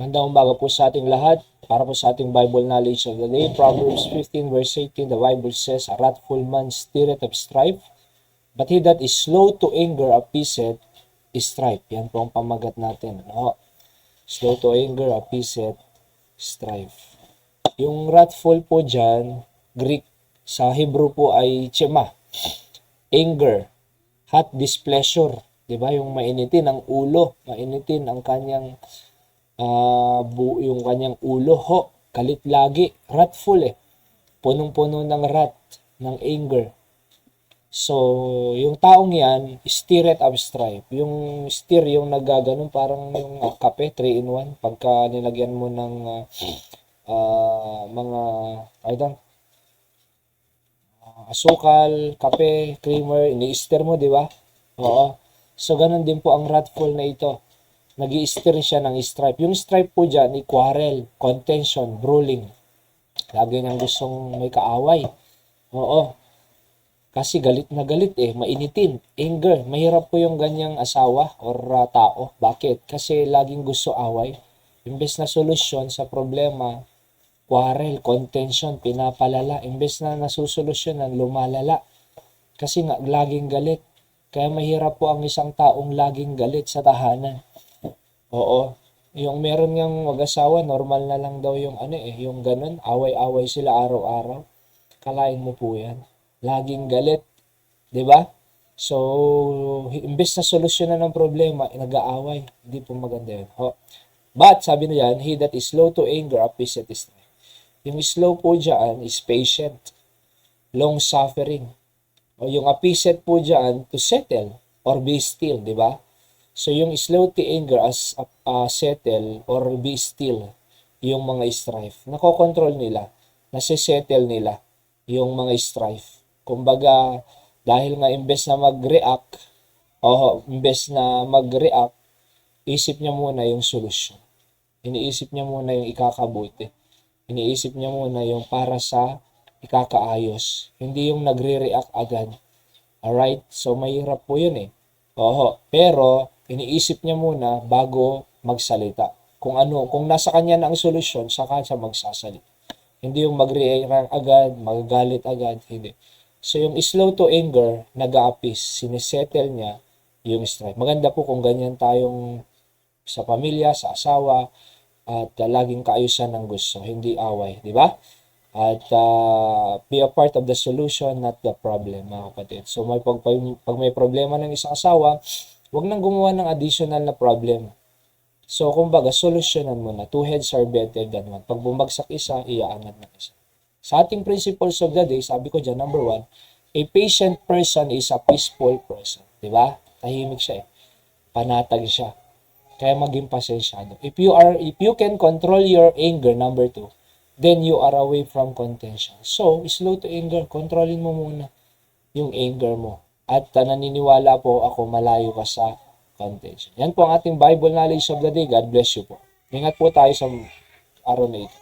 Magandang umaga po sa ating lahat. Para po sa ating Bible knowledge of the day, Proverbs 15 verse 18, the Bible says, "A wrathful man stirreth up strife, but he that is slow to anger appeaseth strife." Yan po ang pamagat natin. Slow to anger appeaseth strife. Yung wrathful po dyan, Greek, sa Hebrew po ay chema. Anger, hot displeasure. Diba? Yung mainitin ang ulo, mainitin ang kanyang yung kanyang ulo, galit lagi, wrathful punong-puno ng wrath, ng anger. So, yung taong yan, stirreth up strife. Yung stir, yung nagaganon, parang yung kape, 3-in-1, pagka nilagyan mo ng mga, asukal, kape, creamer, ini-stir mo, di ba? Oo. So, ganun din po ang wrathful na ito. Nag-i-stir siya ng strife. Yung strife po dyan, quarrel, contention, brawling. Lagi niyang gustong may kaaway. Oo. Kasi galit na galit mainitin. Anger. Mahirap po yung ganyang asawa or tao. Bakit? Kasi laging gusto away. Imbes na solusyon sa problema, quarrel, contention, pinapalala. Imbes na nasusolusyonan, lumalala. Kasi nga, laging galit. Kaya mahirap po ang isang taong laging galit sa tahanan. Oo. Yung meron ngang mag-asawa, normal na lang daw yung yung ganun. Away-away sila araw-araw. Kalain mo po yan. Laging galit. 'Di ba? So, imbes na solusyonan ng problema, nag-aaway. Hindi po maganda yun. But, sabi na yan, he that is slow to anger appeaseth strife. Yung slow po dyan is patient. Long-suffering. O yung appeaseth po dyan, to settle or be still, di ba? So, yung slow to anger as settle or be still, yung mga strife. Nakokontrol nila, nasisettle nila yung mga strife. Kumbaga, dahil nga imbes na mag-react, isip niya muna yung solusyon. Iniisip niya muna yung ikakabuti. Iniisip niya muna yung para sa ikakaayos. Hindi yung nagre-react agad. Alright? So, mahirap po yun Pero, iniisip niya muna bago magsalita. Kung nasa kanya na ang solusyon, saka siya magsasalita. Hindi yung mag-react agad, magagalit agad, hindi. So, yung slow to anger, nag-a-appease, sinisettle niya yung strife. Maganda po kung ganyan tayong sa pamilya, sa asawa, at laging kaayusan ng gusto, hindi away, di ba? At be a part of the solution, not the problem, mga kapatid. So, pag may problema ng isang asawa, huwag nang gumawa ng additional na problem. So, kumbaga, solusyonan mo na. Two heads are better than one. Pag bumagsak isa, iaangat ng isa. Sa ating principles of the day, sabi ko dyan, number 1, a patient person is a peaceful person. Diba? Tahimik siya Panatag siya. Kaya maging pasensyado. If you can control your anger, number 2, then you are away from contention. So, slow to anger, kontrolin mo muna yung anger mo. At naniniwala po ako, malayo ka sa contention. Yan po ang ating Bible knowledge of the day. God bless you po. Ingat po tayo sa araw na ito.